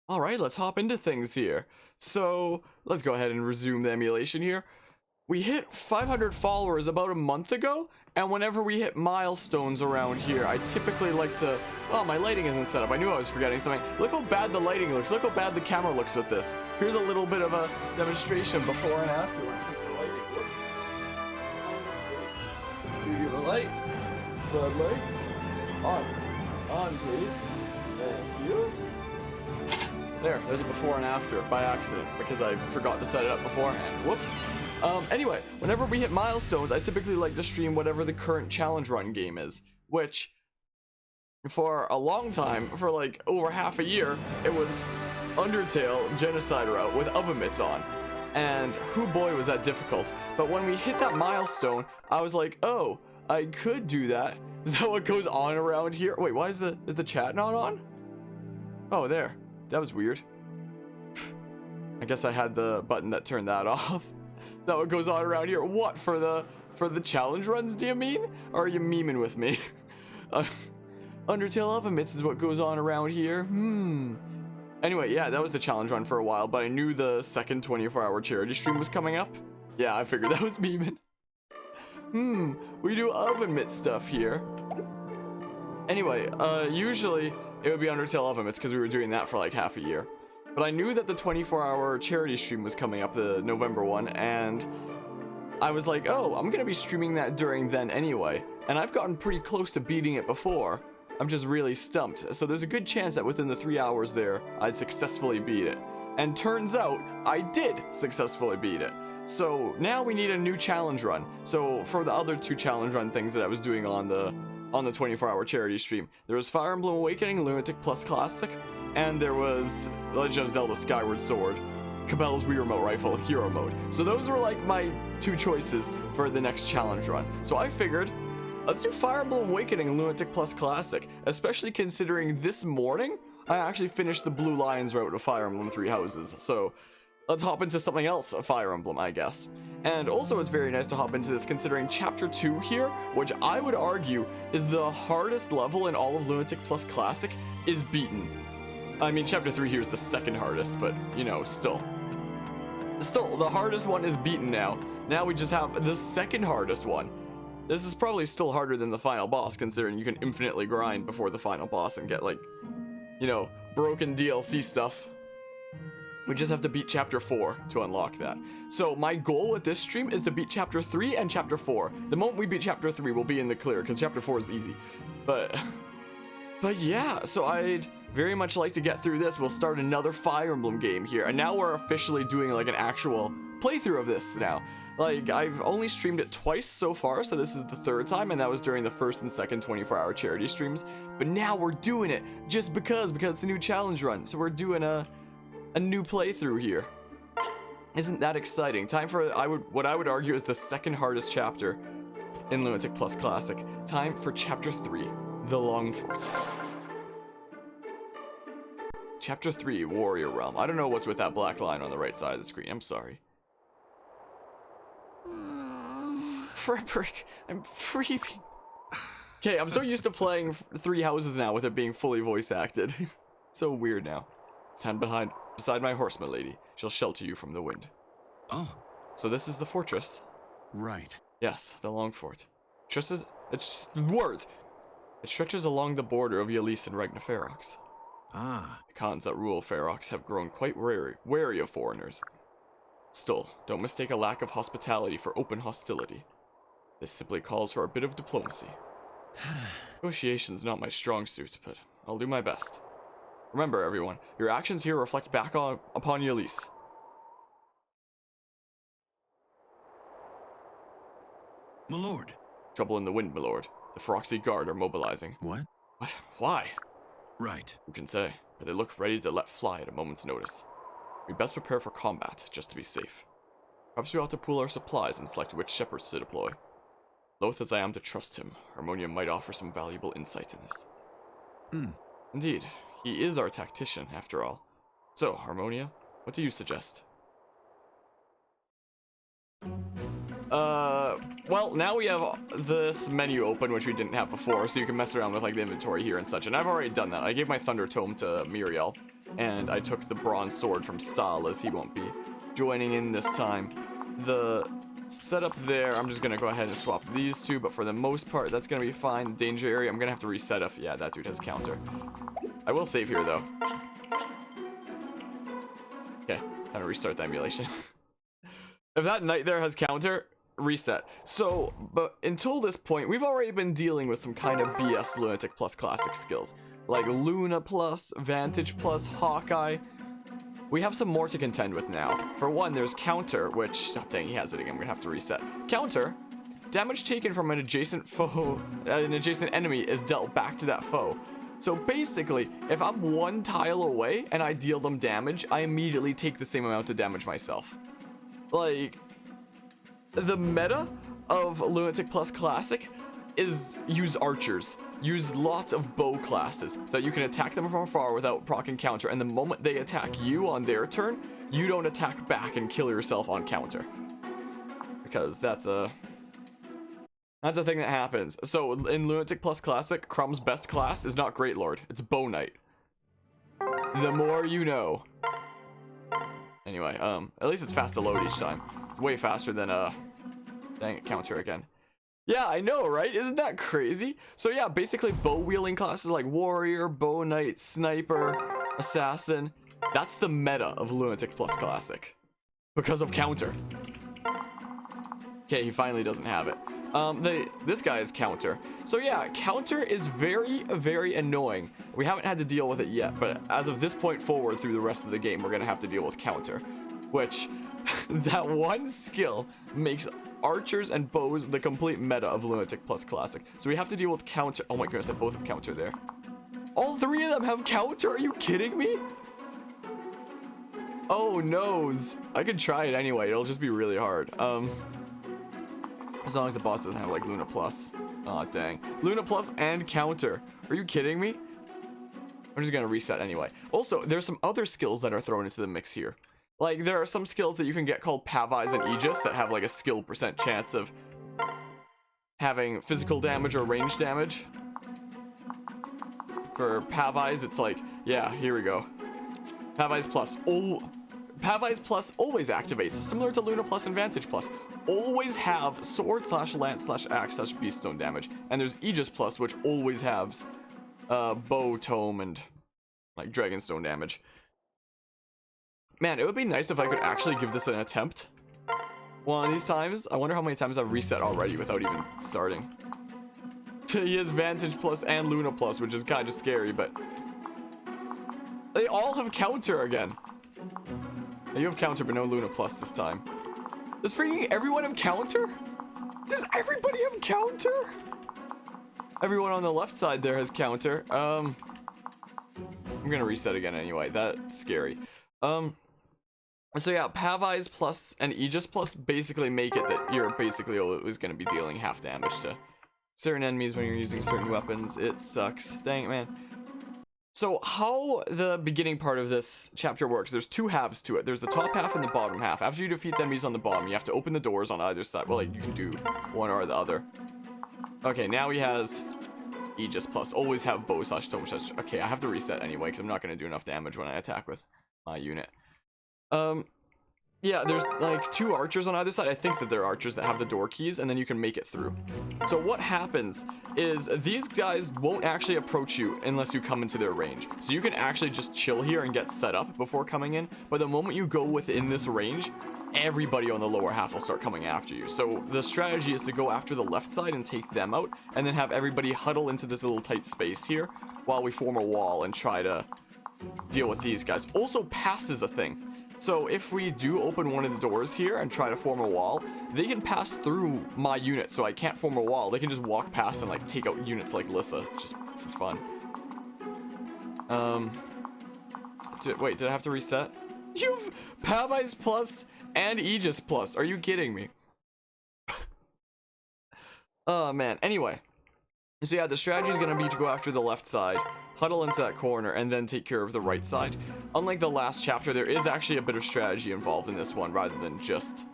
All right, let's hop into things here. So let's go ahead and resume the emulation here. We hit 500 followers about a month ago, and whenever we hit milestones around here, I typically like to... Oh, my lighting isn't set up. I knew I was forgetting something. Look how bad the lighting looks. Look how bad the camera looks with this. Here's a little bit of a demonstration before and after when I fix the lighting. Whoops. Do you have a light? Floodlights. On. On, please. Thank you. There's a before and after by accident because I forgot to set it up beforehand. Whoops. Anyway, whenever we hit milestones, I typically like to stream whatever the current challenge run game is, which for a long time, for like over half a year, it was Undertale Genocide Route with oven mitts on. And whoo boy was that difficult. But when we hit that milestone, I was like, oh, I could do that. Is that what goes on around here? Wait, why is the chat not on? Oh, there. That was weird. I guess I had the button that turned that off. That what goes on around here. What, for the challenge runs, do you mean? Or are you memeing with me? Undertale oven mitts is what goes on around here. Anyway, yeah, that was the challenge run for a while, but I knew the second 24-hour charity stream was coming up. Yeah, I figured that was memeing. We do oven mitt stuff here. Anyway, usually it would be Undertale oven mitts because we were doing that for like half a year. But I knew that the 24-hour charity stream was coming up, the November one, and I was like, oh, I'm gonna be streaming that during then anyway. And I've gotten pretty close to beating it before. I'm just really stumped. So there's a good chance that within the 3 hours there, I'd successfully beat it. And turns out, I did successfully beat it. So now we need a new challenge run. So for the other two challenge run things that I was doing on the 24-hour charity stream, there was Fire Emblem Awakening, Lunatic Plus Classic, and there was The Legend of Zelda Skyward Sword, Cabela's Wii Remote Rifle Hero Mode. So those were like my two choices for the next challenge run. So I figured, let's do Fire Emblem Awakening and Lunatic Plus Classic, especially considering this morning I actually finished the Blue Lions route of Fire Emblem Three Houses. So let's hop into something else, a Fire Emblem, I guess. And also it's very nice to hop into this considering Chapter 2 here, which I would argue is the hardest level in all of Lunatic Plus Classic, is beaten. I mean, Chapter 3 here is the second hardest, but, you know, still, the hardest one is beaten now. Now we just have the second hardest one. This is probably still harder than the final boss, considering you can infinitely grind before the final boss and get, like, you know, broken DLC stuff. We just have to beat Chapter 4 to unlock that. So my goal with this stream is to beat Chapter 3 and Chapter 4. The moment we beat Chapter 3, we'll be in the clear, because Chapter 4 is easy. But yeah, so I'd very much like to get through this. We'll start another Fire Emblem game here, and now we're officially doing like an actual playthrough of this now. Like, I've only streamed it twice so far, so this is the third time, and that was during the first and second 24-hour charity streams. But now we're doing it just because it's a new challenge run, so we're doing a new playthrough here. Isn't that exciting? Time for what I would argue is the second hardest chapter in Lunatic Plus Classic. Time for Chapter 3, The Long Fort. Chapter 3, Warrior Realm. I don't know what's with that black line on the right side of the screen. I'm sorry. Frederick, I'm freezing. Okay, I'm so used to playing Three Houses now with it being fully voice acted. So weird now. Stand beside my horse, my lady. She'll shelter you from the wind. Oh. So this is the fortress. Right. Yes, the Long Fort. It's just words. It stretches along the border of Ylisse and Ragnarok. Ah. The Khans that rule Ferox have grown quite wary of foreigners. Still, don't mistake a lack of hospitality for open hostility. This simply calls for a bit of diplomacy. Negotiation's not my strong suit, but I'll do my best. Remember, everyone, your actions here reflect back upon Ylisse. My lord. Trouble in the wind, my lord. The Feroxy Guard are mobilizing. What? What? Why? Right. Who can say? But they look ready to let fly at a moment's notice. We best prepare for combat, just to be safe. Perhaps we ought to pool our supplies and select which shepherds to deploy. Loath as I am to trust him, Harmonia might offer some valuable insight in this. Indeed, he is our tactician, after all. So, Harmonia, what do you suggest? Well, now we have this menu open, which we didn't have before, so you can mess around with, like, the inventory here and such, and I've already done that. I gave my Thunder Tome to Muriel, and I took the bronze sword from Stahl, as he won't be joining in this time. The setup there, I'm just gonna go ahead and swap these two, but for the most part, that's gonna be fine. Danger area, I'm gonna have to reset if, yeah, that dude has counter. I will save here, though. Okay, time to restart the emulation. If that knight there has counter, reset. So, but until this point, we've already been dealing with some kind of BS Lunatic plus classic skills. Like Luna plus, Vantage plus, Hawkeye. We have some more to contend with now. For one, there's counter, which, oh dang, he has it again, I'm gonna have to reset. Counter, damage taken from an adjacent foe, an adjacent enemy is dealt back to that foe. So basically, if I'm one tile away and I deal them damage, I immediately take the same amount of damage myself. Like, the meta of Lunatic plus Classic is use archers. Use lots of bow classes so that you can attack them from afar without proccing counter, and the moment they attack you on their turn, you don't attack back and kill yourself on counter. Because that's a thing that happens. So in Lunatic plus Classic, Crumb's best class is not Great Lord, it's Bow Knight. The more you know. Anyway, at least it's fast to load each time. It's way faster than, dang it, counter again. Yeah, I know, right? Isn't that crazy? So yeah, basically bow wielding classes like Warrior, Bow Knight, Sniper, Assassin. That's the meta of Lunatic plus Classic. Because of counter. Okay, he finally doesn't have it. This guy is counter. So yeah, counter is very, very annoying. We haven't had to deal with it yet, but as of this point forward through the rest of the game, we're gonna have to deal with counter. Which, that one skill makes archers and bows the complete meta of Lunatic plus Classic. So we have to deal with counter. Oh my goodness, they both have counter there. All three of them have counter? Are you kidding me? Oh noes. I could try it anyway, it'll just be really hard. As long as the boss doesn't have like Luna plus. Aw, dang. Luna plus and counter. Are you kidding me? I'm just gonna reset anyway. Also, there's some other skills that are thrown into the mix here. Like, there are some skills that you can get called Pavise and Aegis that have like a skill % chance of having physical damage or range damage. For Pavise, it's like, yeah, here we go. Pavise plus. Oh, Pavise plus always activates, similar to Luna plus and Vantage plus. Always have sword slash lance slash axe slash beast stone damage. And there's Aegis plus, which always has bow, tome, and like dragonstone damage. Man, it would be nice if I could actually give this an attempt. One of these times. I wonder how many times I've reset already without even starting. He has Vantage plus and Luna plus, which is kind of scary, but they all have counter again. You have counter, but no Luna plus this time. Does freaking everyone have counter? Does everybody have counter? Everyone on the left side there has counter. I'm gonna reset again anyway. That's scary. So yeah, Pavise plus and Aegis plus basically make it that you're basically always gonna be dealing half damage to certain enemies when you're using certain weapons. It sucks. Dang it, man. So how the beginning part of this chapter works, there's two halves to it. There's the top half and the bottom half. After you defeat the enemies on the bottom, you have to open the doors on either side. Well, like, you can do one or the other. Okay, now he has Aegis plus. Always have bow slash tome slash. Okay, I have to reset anyway because I'm not going to do enough damage when I attack with my unit. Yeah, there's like two archers on either side. I think that they're archers that have the door keys, and then you can make it through. So what happens is these guys won't actually approach you unless you come into their range. So you can actually just chill here and get set up before coming in. But the moment you go within this range, everybody on the lower half will start coming after you. So the strategy is to go after the left side and take them out, and then have everybody huddle into this little tight space here while we form a wall and try to deal with these guys. Also, pass is a thing. So if we do open one of the doors here and try to form a wall, they can pass through my unit, so I can't form a wall. They can just walk past and like take out units like Lissa, just for fun. Wait, did I have to reset? You've Pavise plus and Aegis plus. Are you kidding me? Oh man. Anyway, so yeah, the strategy is gonna be to go after the left side, huddle into that corner, and then take care of the right side. Unlike the last chapter, there is actually a bit of strategy involved in this one, rather than just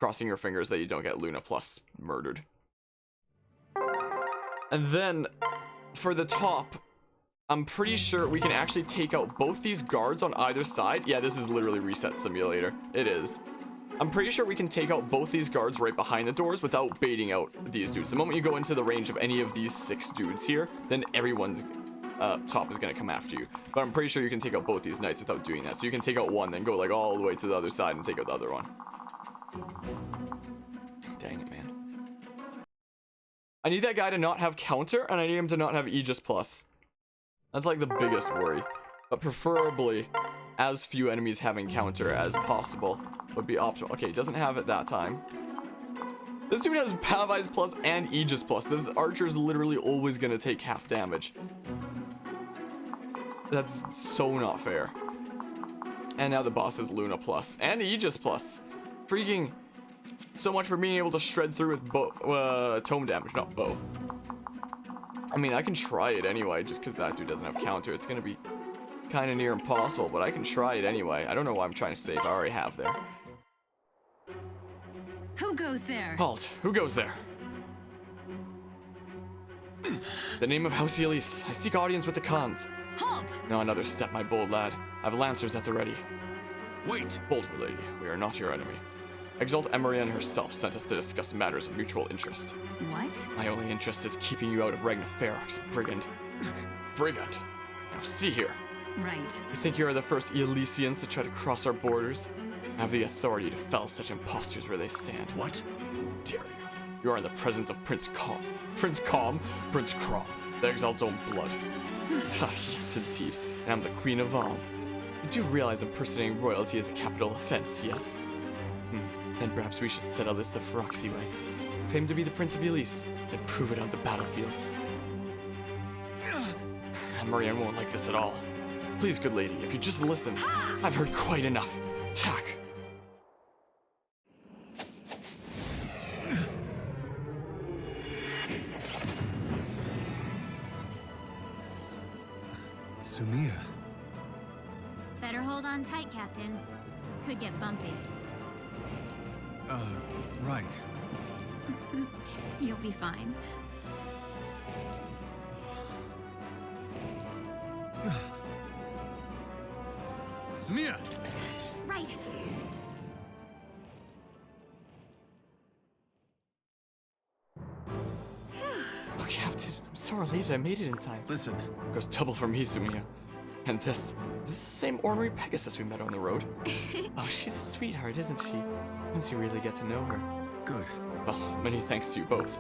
crossing your fingers that you don't get Luna plus murdered. And then, for the top, I'm pretty sure we can actually take out both these guards on either side. Yeah, this is literally Reset Simulator. It is. I'm pretty sure we can take out both these guards right behind the doors without baiting out these dudes. The moment you go into the range of any of these 6 dudes here, then everyone's top is going to come after you. But I'm pretty sure you can take out both these knights without doing that. So you can take out one, then go like all the way to the other side and take out the other one. Dang it, man. I need that guy to not have counter, and I need him to not have Aegis Plus. That's like the biggest worry. But preferably, as few enemies having counter as possible would be optimal. Okay, he doesn't have it that time. This dude has Pavize Plus and Aegis Plus. This archer's literally always gonna take half damage. That's so not fair. And now the boss is Luna Plus and Aegis Plus. Freaking so much for being able to shred through with tome damage, not bow. I mean, I can try it anyway, just because that dude doesn't have counter. It's gonna be kind of near impossible, but I can try it anyway. I don't know why I'm trying to save. I already have there. Who goes there? Halt! Who goes there? The name of House Elise. I seek audience with the Khans. Halt! No, another step, my bold lad. I've lancers at the ready. Wait. Bold lady, we are not your enemy. Exalt Emerian herself sent us to discuss matters of mutual interest. What? My only interest is keeping you out of Ragnar Ferox, brigand. Brigand. Now see here. Right. You think you are the first Elysians to try to cross our borders? I have the authority to fell such impostors where they stand. What? How dare you? You are in the presence of Prince Calm. Prince Calm? Prince Crom. The Exalt's own blood. Ah, yes, indeed. And I'm the Queen of all. You do realize impersonating royalty is a capital offense, yes? Then perhaps we should settle this the Feroxy way. Claim to be the Prince of Elise, and prove it on the battlefield. Marianne won't like this at all. Please, good lady, if you just listen. I've heard quite enough. Attack. Sumia. Better hold on tight, Captain. Could get bumpy. Right. You'll be fine. Sumia! Right. Oh, Captain, I'm so relieved I made it in time. Listen. Goes double for me, Sumia. And this, is this the same ornery Pegasus we met on the road? Oh, she's a sweetheart, isn't she? Once you really get to know her. Good. Well, many thanks to you both.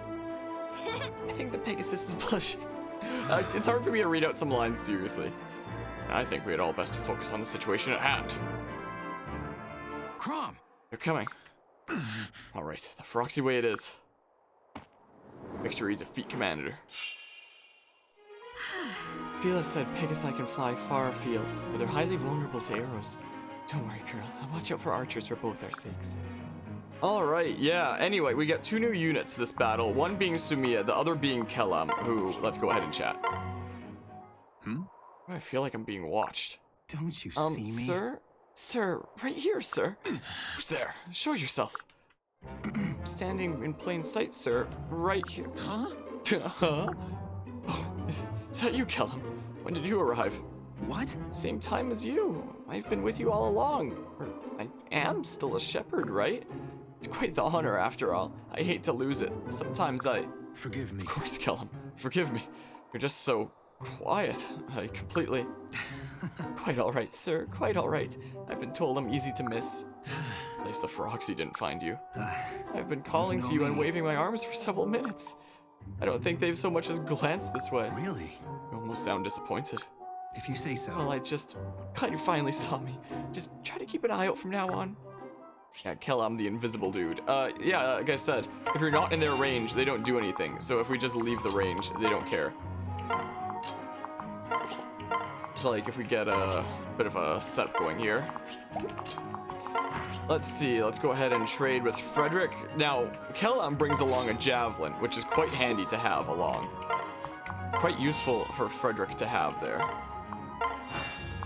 I think the Pegasus is blushing. It's hard for me to read out some lines seriously. I think we had all best focus on the situation at hand. Crom! They're coming. Alright, the Feroxy way it is. Victory, defeat Commander. Phila said Pegasi can fly far afield, but they're highly vulnerable to arrows. Don't worry, girl. I'll watch out for archers for both our sakes. Alright, yeah. Anyway, we got 2 new units this battle. One being Sumia, the other being Kellam, who, let's go ahead and chat. I feel like I'm being watched. Don't you see me? Sir? Sir, right here, sir. Who's there? Show yourself. Standing in plain sight, sir. Right here. Huh? Huh? Oh, is that you, Kellam? When did you arrive? What? Same time as you. I've been with you all along. Or I am still a shepherd, right? It's quite the honor, after all. I hate to lose it. Sometimes I... Forgive me. Of course, Kellam. Forgive me. You're just so quiet. I completely... Quite all right, sir. Quite all right. I've been told I'm easy to miss. At least the Feroxy didn't find you. I've been calling to you and waving my arms for several minutes. I don't think they've so much as glanced this way. Really? You almost sound disappointed. If you say so. Well, glad you finally saw me. Just try to keep an eye out from now on. Yeah, Kellam, the invisible dude. Yeah, like I said, if you're not in their range, they don't do anything. So if we just leave the range, they don't care. So like, if we get a bit of a setup going here. Let's see, let's go ahead and trade with Frederick. Now, Kellam brings along a javelin, which is quite handy to have along. Quite useful for Frederick to have there.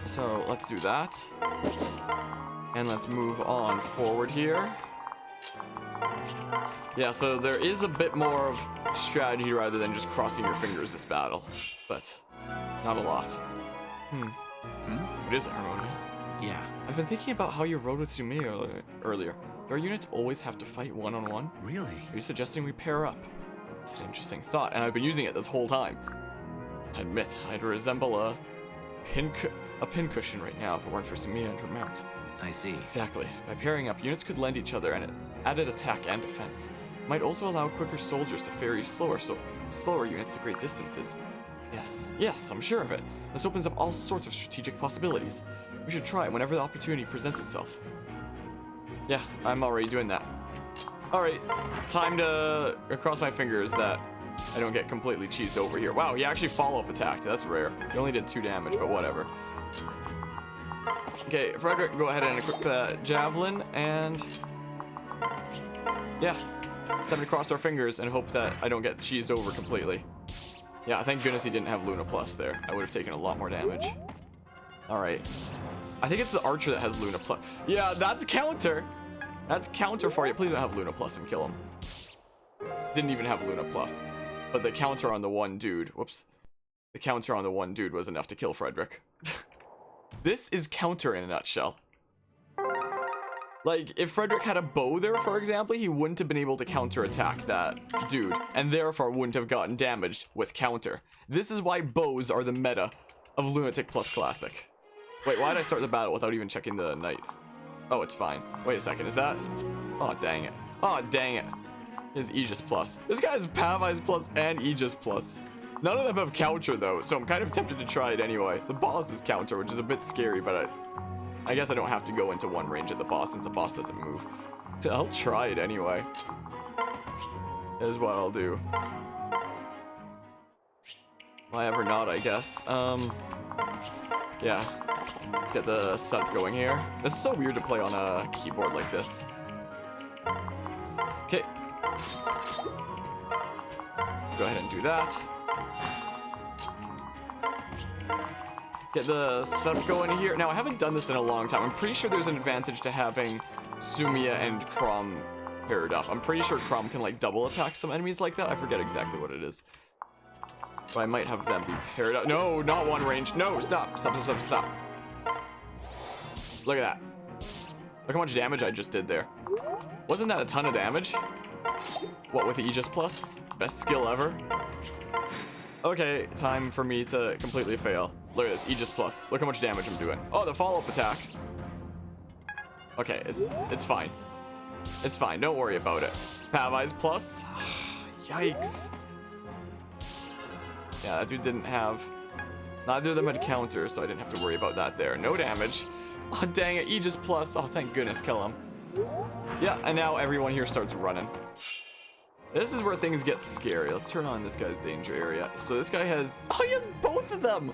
So let's do that. And let's move on forward here. Yeah, so there is a bit more of strategy rather than just crossing your fingers this battle. But Not a lot. Hmm? It is harmonious. Yeah. I've been thinking about how you rode with Sumia earlier. Do our units always have to fight one-on-one? Really? Are you suggesting we pair up? It's an interesting thought, and I've been using it this whole time. I admit, I'd resemble a pincushion right now if it weren't for Sumia and her mount. I see. Exactly. By pairing up, units could lend each other an added attack and defense. Might also allow quicker soldiers to ferry slower units to great distances. Yes, I'm sure of it. This opens up all sorts of strategic possibilities. We should try it whenever the opportunity presents itself. Yeah, I'm already doing that. Alright, time to cross my fingers that I don't get completely cheesed over here. Wow, he actually follow-up attacked. That's rare. He only did 2 damage, but whatever. Okay, Frederick, go ahead and equip that javelin, and yeah, time to cross our fingers and hope that I don't get cheesed over completely. Yeah, thank goodness he didn't have Luna Plus there. I would have taken a lot more damage. Alright. I think it's the archer that has Luna Plus. Yeah, that's counter. That's counter for you. Please don't have Luna Plus and kill him. Didn't even have Luna Plus. But the counter on the one dude, whoops. The counter on the one dude was enough to kill Frederick. This is counter in a nutshell. Like, if Frederick had a bow there, for example, he wouldn't have been able to counterattack that dude, and therefore wouldn't have gotten damaged with counter. This is why bows are the meta of Lunatic plus Classic. Wait, why did I start the battle without even checking the knight? Oh, it's fine. Wait a second, is that? Oh, dang it. Oh, dang it. His Aegis plus. This guy has Pavize plus and Aegis plus. None of them have counter though, so I'm kind of tempted to try it anyway. The boss is counter, which is a bit scary, but I guess I don't have to go into one range at the boss since the boss doesn't move. I'll try it anyway. Is what I'll do. Why ever not, I guess. Yeah. Let's get the setup going here. This is so weird to play on a keyboard like this. Okay. Go ahead and do that. Get the setup going here. Now, I haven't done this in a long time. I'm pretty sure there's an advantage to having Sumia and Crom paired up. I'm pretty sure Crom can, like, double attack some enemies like that. I forget exactly what it is. But I might have them be paired up. No, not one range. No, stop. Stop, stop, stop, stop. Look at that. Look how much damage I just did there. Wasn't that a ton of damage? What, with Aegis Plus? Best skill ever? Okay, time for me to completely fail. Look at this, Aegis Plus. Look how much damage I'm doing. Oh, the follow-up attack. Okay, it's fine. It's fine, don't worry about it. Pavize Plus? Yikes. Yeah, that dude didn't have... Neither of them had counter, so I didn't have to worry about that there. No damage. Oh, dang it, Aegis Plus. Oh, thank goodness, kill him. Yeah, and now everyone here starts running. This is where things get scary. Let's turn on this guy's danger area. So this guy has... Oh, he has both of them!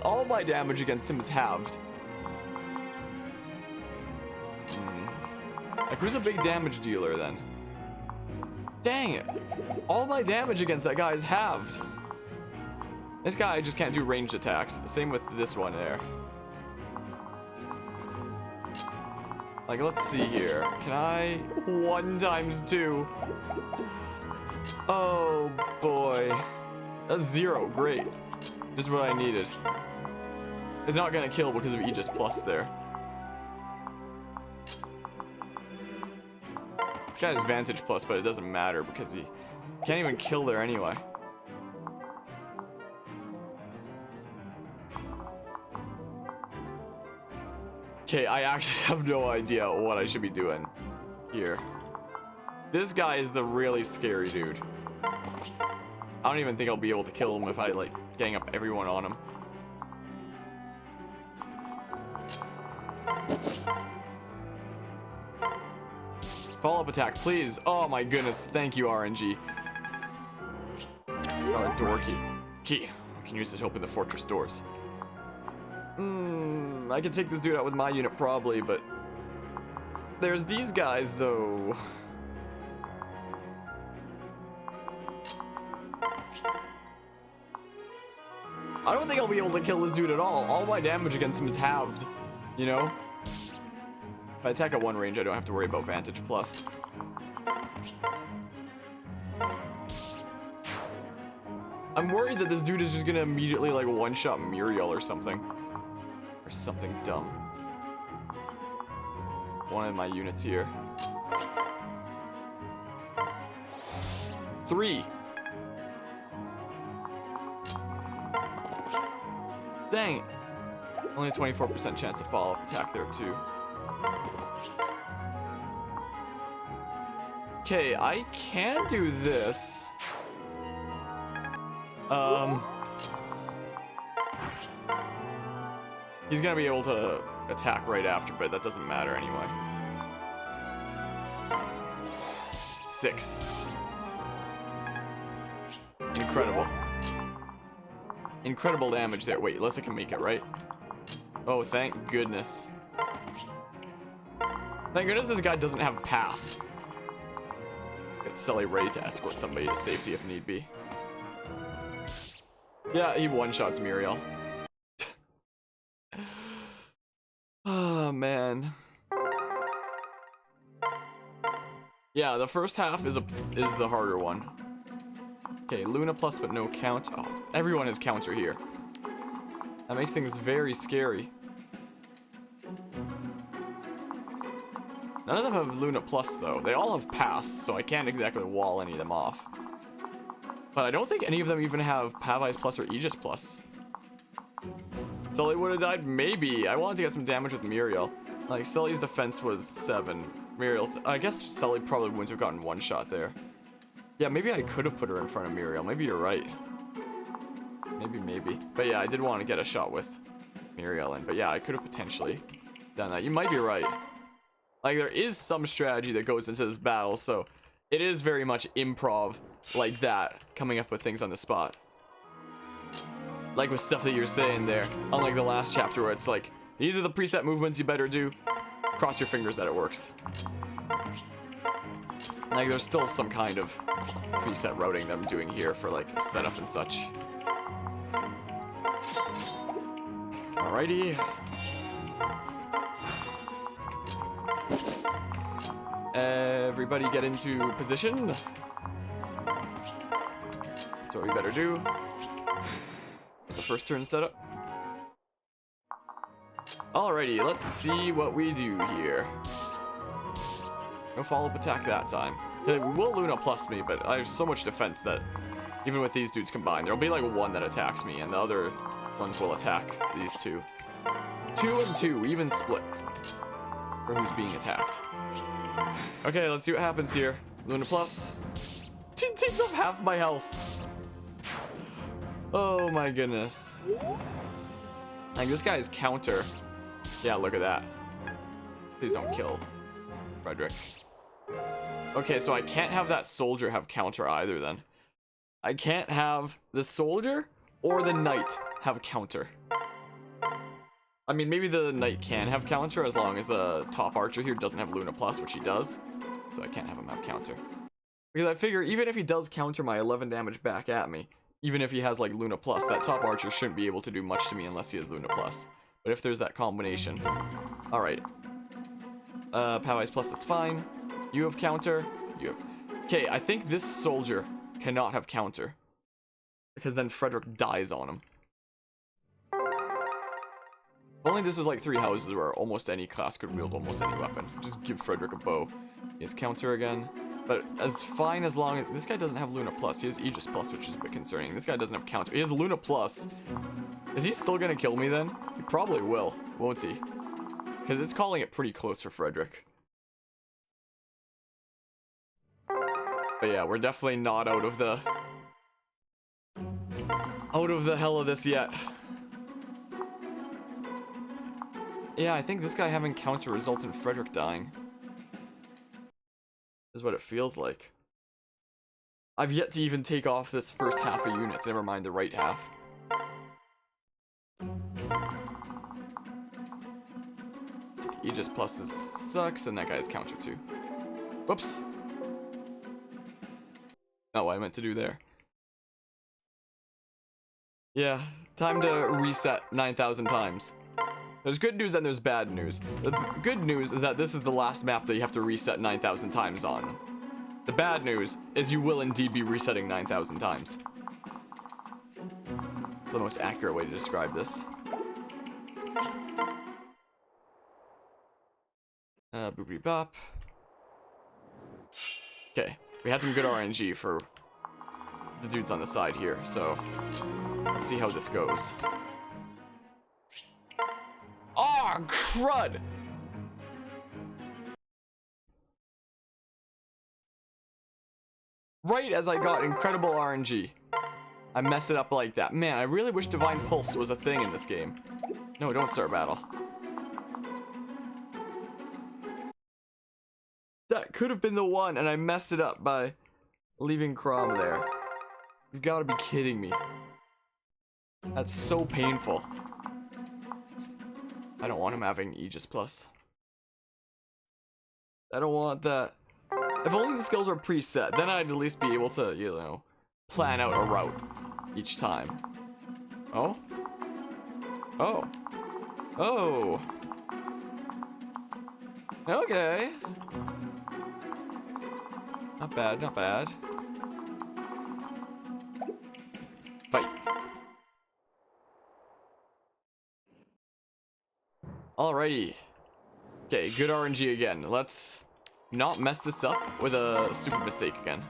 All my damage against him is halved. Like, who's a big damage dealer, then? Dang it. All my damage against that guy is halved. This guy just can't do ranged attacks. Same with this one there. Like, let's see here. Can I... 1 times 2. Oh, boy. That's 0. Great. Just what I needed. It's not gonna kill because of Aegis Plus there. This guy has Vantage Plus, but it doesn't matter because he can't even kill there anyway. Okay, I actually have no idea what I should be doing here. This guy is the really scary dude. I don't even think I'll be able to kill him if I, like, gang up everyone on him. Follow-up attack, please. Oh my goodness, thank you, RNG. Oh, door key. Key. I can use it to open the fortress doors. I can take this dude out with my unit probably, but there's these guys though. I don't think I'll be able to kill this dude at all. All my damage against him is halved, you know? If I attack at 1 range, I don't have to worry about Vantage Plus. I'm worried that this dude is just gonna immediately like one-shot Muriel or something. Or something dumb. One of my units here. 3. Dang it. Only a 24% chance of follow-up attack there too. Okay, I can do this. He's gonna be able to attack right after, but that doesn't matter anyway. 6. Incredible. Incredible damage there. Wait, unless I can make it, right? Oh, thank goodness. Thank goodness this guy doesn't have a pass. Get Sully ready to escort somebody to safety if need be. Yeah, he one-shots Muriel. Oh, man. Yeah, the first half is the harder one. Okay, Luna plus but no count. Oh, everyone has counter here. That makes things very scary. None of them have Luna plus though. They all have pass, so I can't exactly wall any of them off. But I don't think any of them even have Pavi's plus or Aegis plus. Sully would have died? Maybe. I wanted to get some damage with Muriel. Like, Sully's defense was 7. Muriel's... I guess Sully probably wouldn't have gotten one shot there. Yeah, maybe I could have put her in front of Muriel. Maybe you're right. Maybe. But yeah, I did want to get a shot with Muriel in. But yeah, I could have potentially done that. You might be right. Like, there is some strategy that goes into this battle, so it is very much improv like that, coming up with things on the spot. Like with stuff that you're saying there, unlike the last chapter where it's like, these are the preset movements you better do. Cross your fingers that it works. Like, there's still some kind of preset routing that I'm doing here for like setup and such. Alrighty. Everybody get into position. That's what we better do. It's the first turn setup. Alrighty, let's see what we do here. No follow-up attack that time. We will Luna plus me, but I have so much defense that even with these dudes combined, there'll be like one that attacks me, and the other ones will attack these two. 2 and 2, even split for who's being attacked. Okay, let's see what happens here. Luna plus. It takes off half my health. Oh my goodness. Like, this guy's counter. Yeah, look at that. Please don't kill Frederick. Okay, so I can't have that soldier have counter either then. I can't have the soldier or the knight have counter. I mean, maybe the knight can have counter as long as the top archer here doesn't have Luna plus, which he does. So I can't have him have counter. Because I figure even if he does counter my 11 damage back at me, even if he has like Luna plus, that top archer shouldn't be able to do much to me unless he has Luna plus. But if there's that combination. Alright. Pavi's plus, that's fine. You have counter. You have... Okay, I think this soldier cannot have counter. Because then Frederick dies on him. If only this was like 3 houses where almost any class could wield almost any weapon. Just give Frederick a bow. He has counter again. But as fine as long as... This guy doesn't have Luna plus. He has Aegis plus, which is a bit concerning. This guy doesn't have counter. He has Luna plus. Is he still gonna kill me then? He probably will, won't he? Because it's calling it pretty close for Frederick. But yeah, we're definitely not out of the hell of this yet. Yeah, I think this guy having counter results in Frederick dying. Is what it feels like. I've yet to even take off this first half of units, never mind the right half. Aegis plus sucks, and that guy's counter too. Whoops. Not what I meant to do there. Yeah, time to reset 9,000 times. There's good news and there's bad news. The good news is that this is the last map that you have to reset 9,000 times on. The bad news is you will indeed be resetting 9,000 times. It's the most accurate way to describe this. Boopity bop. Okay, we had some good RNG for the dudes on the side here, so let's see how this goes. Oh, crud! Right as I got incredible RNG, I mess it up like that. Man, I really wish Divine Pulse was a thing in this game. No, don't start battle. That could have been the one, and I messed it up by leaving Crom there. You've got to be kidding me. That's so painful. I don't want him having Aegis Plus. I don't want that. If only the skills were preset, then I'd at least be able to, you know, plan out a route each time. Oh? Oh. Oh. Okay. Not bad, not bad. Fight. Alrighty. Okay, good RNG again. Let's not mess this up with a stupid mistake again.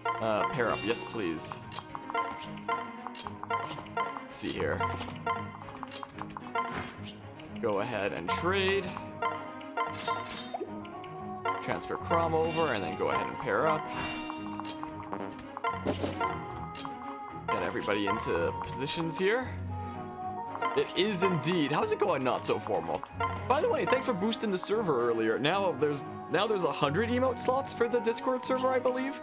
Pair up, yes please. Let's see here. Go ahead and trade. Transfer Crom over and then go ahead and pair up. Get everybody into positions here. It is indeed. How's it going? Not so formal. By the way, thanks for boosting the server earlier. Now there's 100 emote slots for the Discord server, I believe.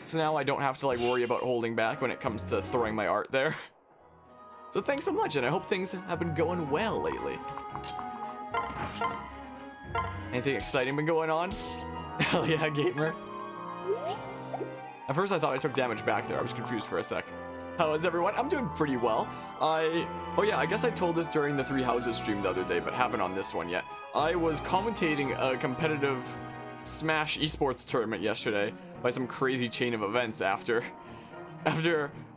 So now I don't have to like worry about holding back when it comes to throwing my art there. So thanks so much, and I hope things have been going well lately. Anything exciting been going on? Hell yeah, gamer. At first I thought I took damage back there. I was confused for a sec. How is everyone? I'm doing pretty well. Oh yeah, I guess I told this during the Three Houses stream the other day, but haven't on this one yet. I was commentating a competitive Smash esports tournament yesterday by some crazy chain of events after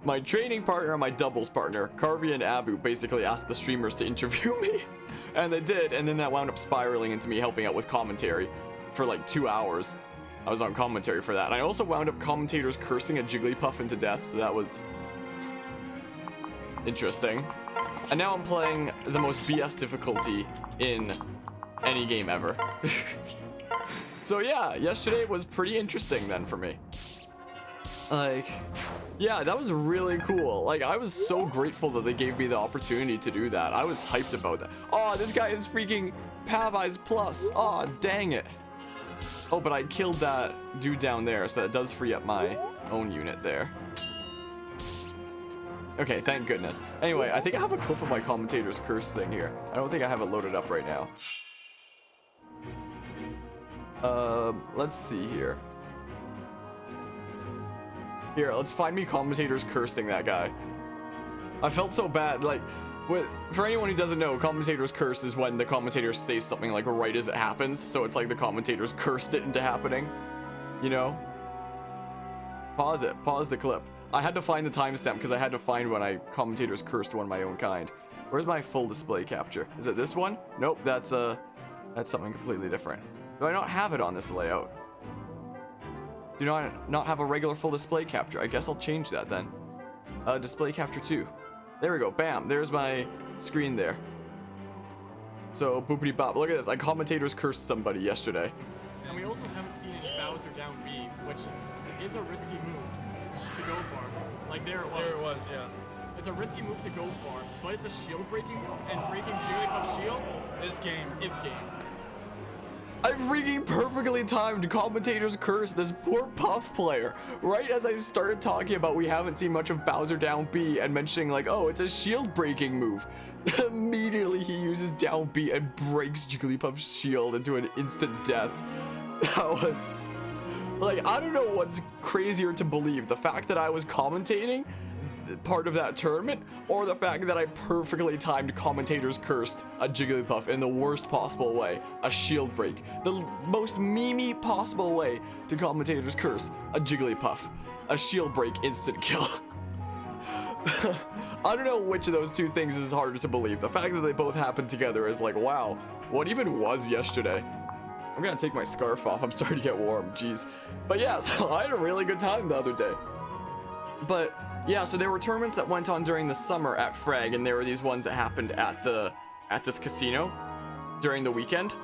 my training partner and my doubles partner, Carvey and Abu, basically asked the streamers to interview me. And they did, and then that wound up spiraling into me helping out with commentary for like 2 hours. I was on commentary for that. And I also wound up commentators cursing a Jigglypuff into death, so that was interesting. And now I'm playing the most BS difficulty in any game ever. So yeah, yesterday was pretty interesting then for me. Like, yeah, that was really cool. Like, I was so grateful that they gave me the opportunity to do that. I was hyped about that. Oh, this guy is freaking Paveyes Plus. Oh, dang it. Oh, but I killed that dude down there, so that does free up my own unit there. Okay, thank goodness. Anyway, I think I have a clip of my commentator's curse thing here. I don't think I have it loaded up right now. Let's see here. Here, let's find me commentators cursing that guy. I felt so bad. Like, for anyone who doesn't know, commentators curse is when the commentators say something like right as it happens. So it's like the commentators cursed it into happening. You know? Pause it. Pause the clip. I had to find the timestamp because I had to find when I commentators cursed one of my own kind. Where's my full display capture? Is it this one? Nope, that's something completely different. Do I not have it on this layout? Do not have a regular full display capture. I guess I'll change that then. Display capture 2. There we go. Bam. There's my screen there. So, boopity bop. Look at this. I commentators cursed somebody yesterday. And we also haven't seen any Bowser down B, which is a risky move to go for. Like, there it was. There it was, yeah. It's a risky move to go for, but it's a shield breaking move, and breaking Jigglypuff's shield This game. is game. I freaking perfectly timed commentators curse this poor Puff player right as I started talking about we haven't seen much of Bowser down B and mentioning like, oh, it's a shield breaking move. Immediately he uses down B and breaks Jigglypuff's shield into an instant death. That was like, I don't know what's crazier to believe, the fact that I was commentating part of that tournament, or the fact that I perfectly timed commentators cursed a Jigglypuff in the worst possible way, a shield break, the most memey possible way to commentators curse a Jigglypuff, a shield break instant kill. I don't know which of those two things is harder to believe. The fact that they both happened together is like, wow, what even was yesterday? I'm gonna take my scarf off. I'm starting to get warm. Jeez. But yeah, so I had a really good time the other day. But yeah, so there were tournaments that went on during the summer at Frag, and there were these ones that happened at this casino during the weekend.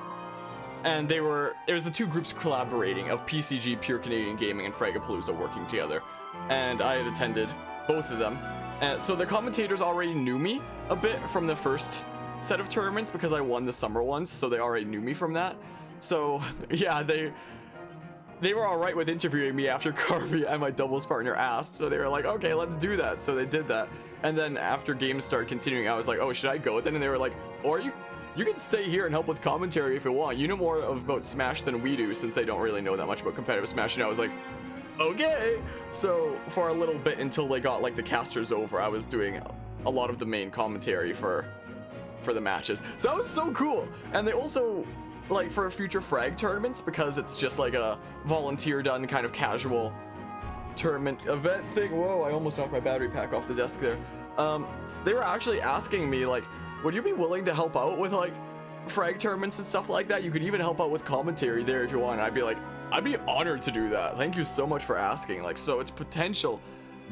And it was the two groups collaborating of PCG, Pure Canadian Gaming, and Fragapalooza working together. And I had attended both of them. So the commentators already knew me a bit from the first set of tournaments because I won the summer ones, so they already knew me from that. So yeah, they were all right with interviewing me after Carvey and my doubles partner asked. So they were like, okay, let's do that. So they did that. And then after games started continuing, I was like, oh, should I go then? And they were like, or you can stay here and help with commentary if you want. You know more about Smash than we do, since they don't really know that much about competitive Smash. And I was like, okay. So for a little bit until they got like the casters over, I was doing a lot of the main commentary for the matches. So that was so cool. And they also, like, for future Frag tournaments, because it's just like a volunteer done kind of casual tournament event thing. Whoa, I almost knocked my battery pack off the desk there. They were actually asking me, like, would you be willing to help out with like Frag tournaments and stuff like that? You could even help out with commentary there if you want. And I'd be like, I'd be honored to do that. Thank you so much for asking. Like, so it's potential.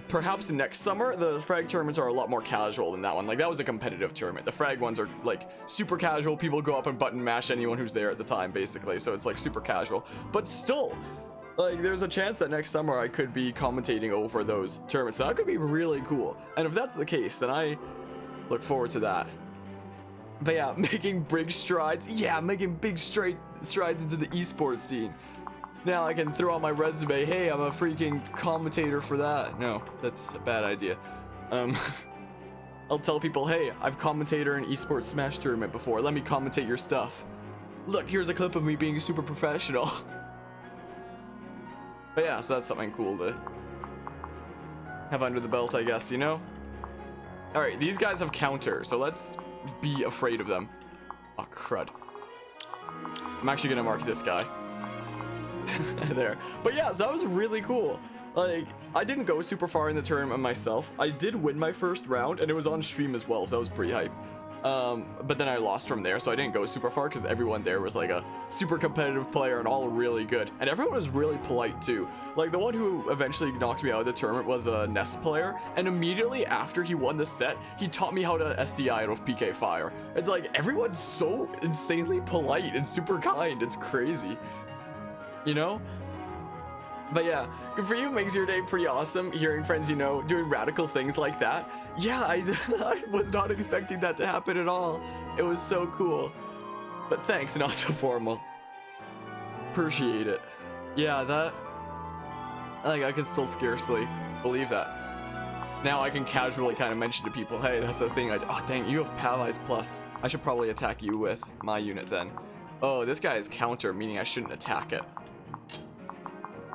Perhaps next summer, the Frag tournaments are a lot more casual than that one. Like, that was a competitive tournament. The Frag ones are like super casual. People go up and button mash anyone who's there at the time, basically. So it's like super casual. But still, like, there's a chance that next summer I could be commentating over those tournaments. So that could be really cool. And if that's the case, then I look forward to that. But yeah, making big strides. Yeah, making big strides into the esports scene. Now I can throw on my resume, hey, I'm a freaking commentator for that. No, that's a bad idea. I'll tell people, hey, I've commentated an esports Smash tournament before. Let me commentate your stuff. Look, here's a clip of me being super professional. But yeah, so that's something cool to have under the belt, I guess, you know? Alright, these guys have counter, so let's be afraid of them. Oh, crud. I'm actually gonna mark this guy. There. But yeah, so that was really cool. Like, I didn't go super far in the tournament myself. I did win my first round, and it was on stream as well, so that was pretty hype. But then I lost from there, so I didn't go super far because everyone there was like a super competitive player and all really good. And everyone was really polite too. Like, the one who eventually knocked me out of the tournament was a Nest player, and immediately after he won the set, he taught me how to SDI out of PK Fire. It's like, everyone's so insanely polite and super kind. It's crazy. You know? But yeah, good for you. Makes your day pretty awesome. Hearing friends, you know, doing radical things like that. Yeah, I was not expecting that to happen at all. It was so cool. But thanks, not so formal. Appreciate it. Yeah, that... Like, I can still scarcely believe that. Now I can casually kind of mention to people, hey, that's a thing. Oh, dang, you have Pavice Plus. I should probably attack you with my unit then. Oh, this guy is counter, meaning I shouldn't attack it.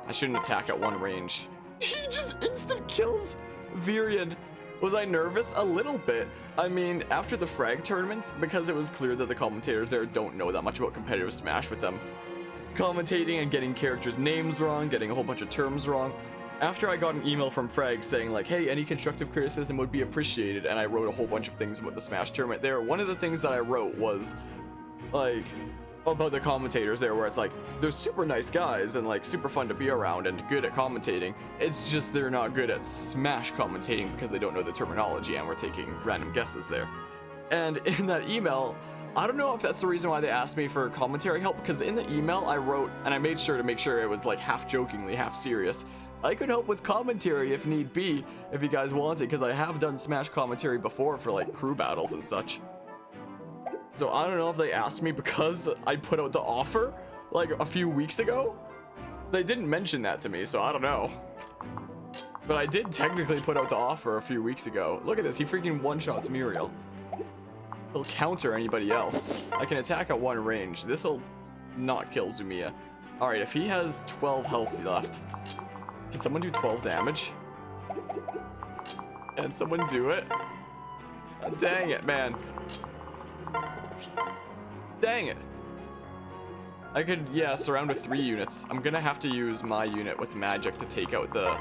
I shouldn't attack at one range. He just instant kills Virion. Was I nervous? A little bit. I mean, after the Frag tournaments, because it was clear that the commentators there don't know that much about competitive Smash with them commentating and getting characters' names wrong, getting a whole bunch of terms wrong. After I got an email from Frag saying like, hey, any constructive criticism would be appreciated, and I wrote a whole bunch of things about the Smash tournament there, one of the things that I wrote was like, about the commentators there, where it's like, they're super nice guys and like super fun to be around and good at commentating. It's just they're not good at Smash commentating because they don't know the terminology, and we're taking random guesses there. And in that email, I don't know if that's the reason why they asked me for commentary help, because in the email I wrote, and I made sure to make sure it was like half jokingly, half serious, I could help with commentary if need be, if you guys wanted, because I have done Smash commentary before for like crew battles and such. So I don't know if they asked me because I put out the offer like a few weeks ago. They didn't mention that to me, so I don't know. But I did technically put out the offer a few weeks ago. Look at this, he freaking one-shots Muriel. He'll counter anybody else. I can attack at one range. This'll not kill Zumiya. Alright, if he has 12 health left, can someone do 12 damage? Can someone do it? Dang it, man. Dang it. I could, yeah, surround with 3 units. I'm gonna have to use my unit with magic to take out the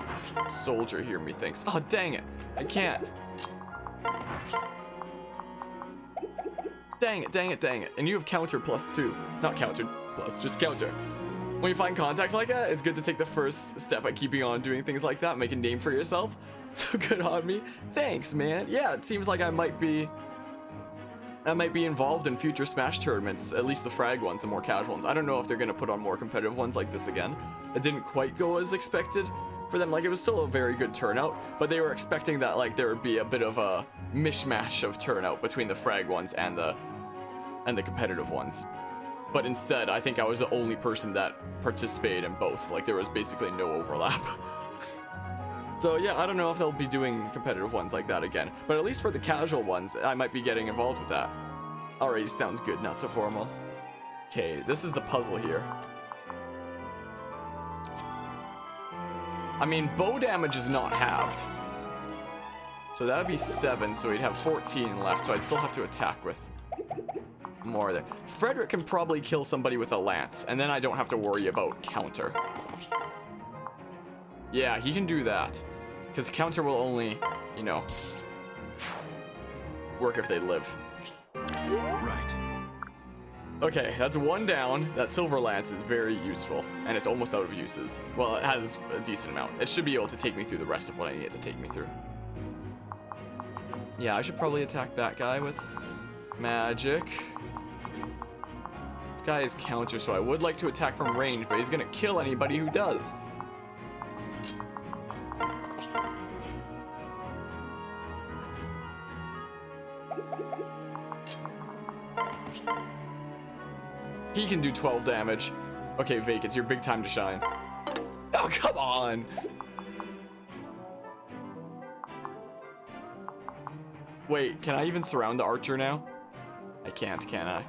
soldier here, methinks. Oh, dang it. I can't. Dang it, dang it, dang it. And you have counter +2. Not counter plus, just counter. When you find contacts like that, it's good to take the first step by keeping on doing things like that, make a name for yourself. So good on me. Thanks, man. Yeah, it seems like I might be involved in future Smash tournaments, at least the frag ones, the more casual ones. I don't know if they're gonna put on more competitive ones like this again. It didn't quite go as expected for them. Like, it was still a very good turnout, but they were expecting that, like, there would be a bit of a mishmash of turnout between the frag ones and the competitive ones. But instead, I think I was the only person that participated in both. Like, there was basically no overlap. So yeah, I don't know if they'll be doing competitive ones like that again. But at least for the casual ones, I might be getting involved with that. Alrighty, sounds good, not so formal. Okay, this is the puzzle here. I mean, bow damage is not halved. So that would be 7, so we'd have 14 left, so I'd still have to attack with more there. Frederick can probably kill somebody with a lance, and then I don't have to worry about counter. Yeah, he can do that. Because counter will only, you know, work if they live. Right. Okay, that's 1 down. That silver lance is very useful, and it's almost out of uses. Well, it has a decent amount. It should be able to take me through the rest of what I need it to take me through. Yeah, I should probably attack that guy with magic. This guy is counter, so I would like to attack from range, but he's gonna kill anybody who does. He can do 12 damage. Okay, Vake, it's your big time to shine. Oh, come on! Wait, can I even surround the archer now? I can't, can I?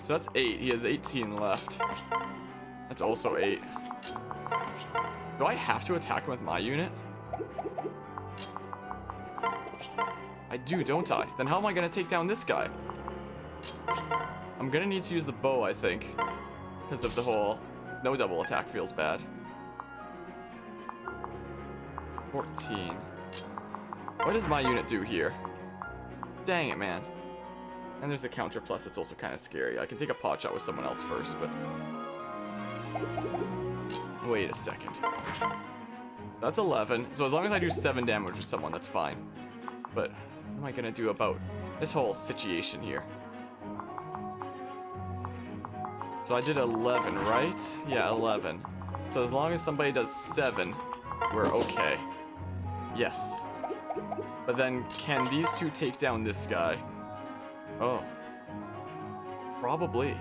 So that's 8. He has 18 left. That's also 8. Do I have to attack him with my unit? I do, don't I? Then how am I gonna take down this guy? I'm gonna need to use the bow, I think. Because of the whole no double attack feels bad. 14. What does my unit do here? Dang it, man. And there's the counter plus that's also kind of scary. I can take a pot shot with someone else first, but... Wait a second. That's 11. So as long as I do 7 damage with someone, that's fine. But what am I gonna do about this whole situation here? So I did 11, right? Yeah, 11. So as long as somebody does 7, we're okay. Yes. But then, can these two take down this guy? Oh. Probably.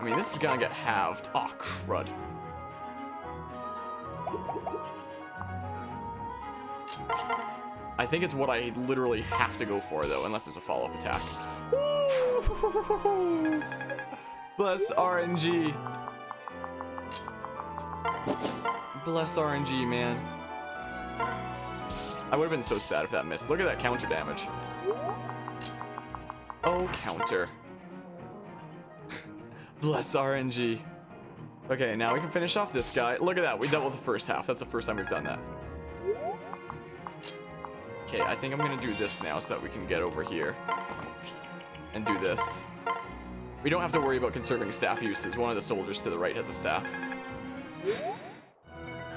I mean, this is gonna get halved. Oh, crud. I think it's what I literally have to go for, though, unless there's a follow-up attack. Bless RNG. Bless RNG, man. I would have been so sad if that missed. Look at that counter damage. Oh, counter. Bless RNG. Okay, now we can finish off this guy. Look at that, we dealt with the first half. That's the first time we've done that. Okay, I think I'm gonna do this now so that we can get over here and do this. We don't have to worry about conserving staff uses. One of the soldiers to the right has a staff.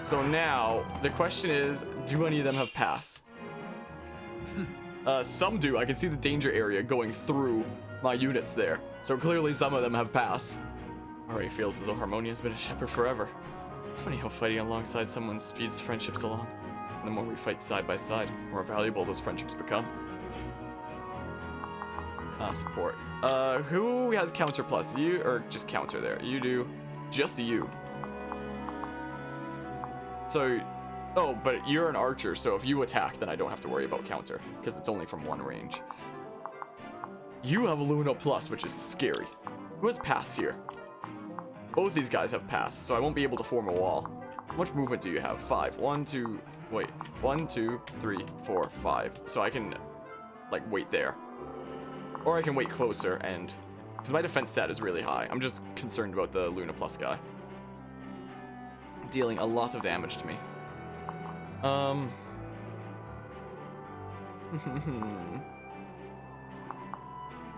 So now, the question is, do any of them have pass? Some do. I can see the danger area going through my units there. So clearly some of them have pass. Already feels as though Harmonia has been a shepherd forever. It's funny how fighting alongside someone speeds friendships along. And the more we fight side by side, the more valuable those friendships become. Support. Who has counter plus? You, or just counter there? You do. Just you. So, oh, but you're an archer, so if you attack, then I don't have to worry about counter, because it's only from one range. You have Luna plus, which is scary. Who has pass here? Both these guys have passed, so I won't be able to form a wall. How much movement do you have? 5. 1, 2, wait. 1, 2, 3, 4, 5. So I can, like, wait there. Or I can wait closer and... Because my defense stat is really high. I'm just concerned about the Luna Plus guy. Dealing a lot of damage to me.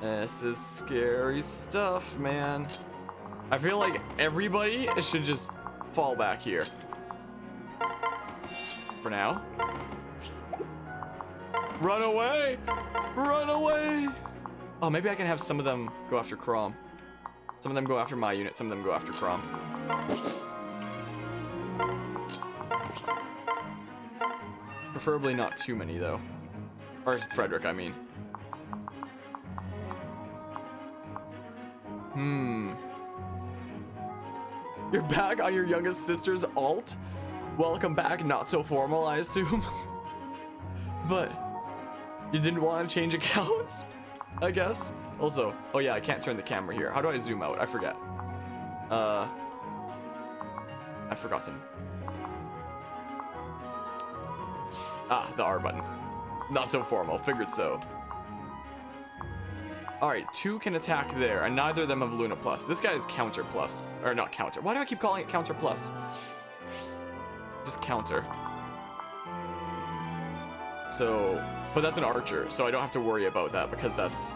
This is scary stuff, man. I feel like everybody should just fall back here. For now. Run away! Run away! Oh, maybe I can have some of them go after Crom. Some of them go after my unit, some of them go after Crom. Preferably not too many, though. Or Frederick, I mean. You're back on your youngest sister's alt? Welcome back, not so formal, I assume. But you didn't want to change accounts, I guess. Also, oh yeah, I can't turn the camera here. How do I zoom out? I forget. I've forgotten. Ah, the R button. Not so formal, figured so. Alright, 2 can attack there, and neither of them have Luna Plus. This guy is Counter Plus. Or not Counter. Why do I keep calling it Counter Plus? Just Counter. So, but that's an archer, so I don't have to worry about that because that's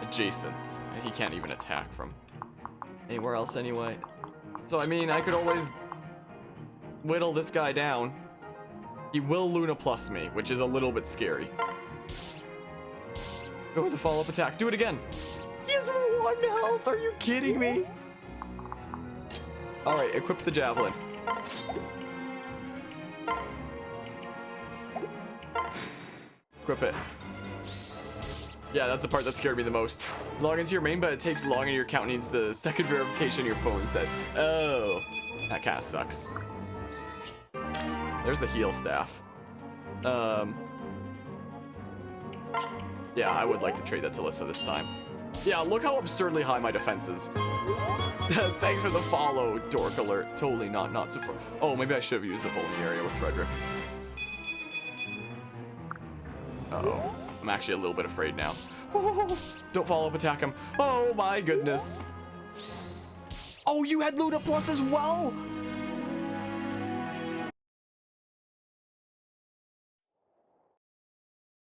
adjacent. And he can't even attack from anywhere else anyway. So, I mean, I could always whittle this guy down. He will Luna Plus me, which is a little bit scary. Go with the follow-up attack. Do it again. He has 1 health. Are you kidding me? All right, equip the javelin. Equip it. Yeah, that's the part that scared me the most. Log into your main, but it takes long and your account needs the second verification your phone said. Oh, that kind of sucks. There's the heal staff. Yeah, I would like to trade that to Lissa this time. Yeah, look how absurdly high my defense is. Thanks for the follow, dork alert. Totally not so far. Oh, maybe I should have used the bowling area with Frederick. Uh-oh. I'm actually a little bit afraid now. Oh, don't follow up, attack him. Oh my goodness. Oh, you had Luna Plus as well?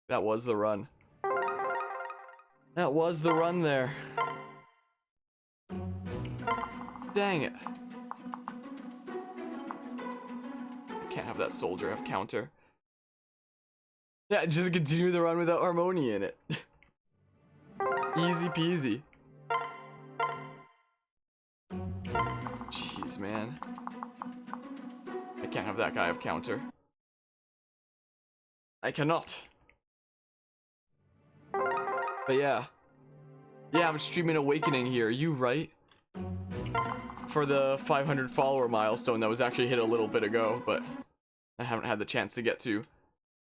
That was the run. That was the run there. Dang it. Can't have that soldier have counter. Yeah, just continue the run without Harmony in it. Easy peasy. Jeez, man. I can't have that guy have counter. I cannot. But yeah. Yeah, I'm streaming Awakening here. You right? For the 500 follower milestone that was actually hit a little bit ago, but I haven't had the chance to get to.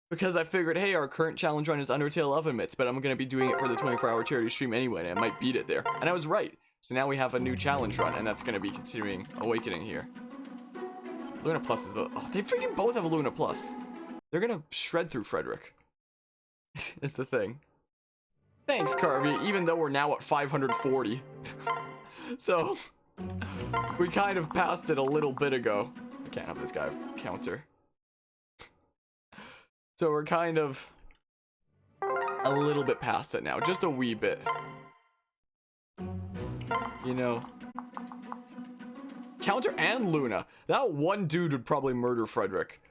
Because I figured, hey, our current challenge run is Undertale Oven Mitts, but I'm going to be doing it for the 24-hour charity stream anyway, and I might beat it there. And I was right. So now we have a new challenge run, and that's going to be continuing Awakening here. Luna Plus is a... Oh, they freaking both have a Luna Plus. They're going to shred through Frederick. Is the thing. Thanks, Carvey, even though we're now at 540. So, we kind of passed it a little bit ago. I can't have this guy counter. So we're kind of a little bit past it now, just a wee bit. You know. Counter and Luna. That one dude would probably murder Frederick.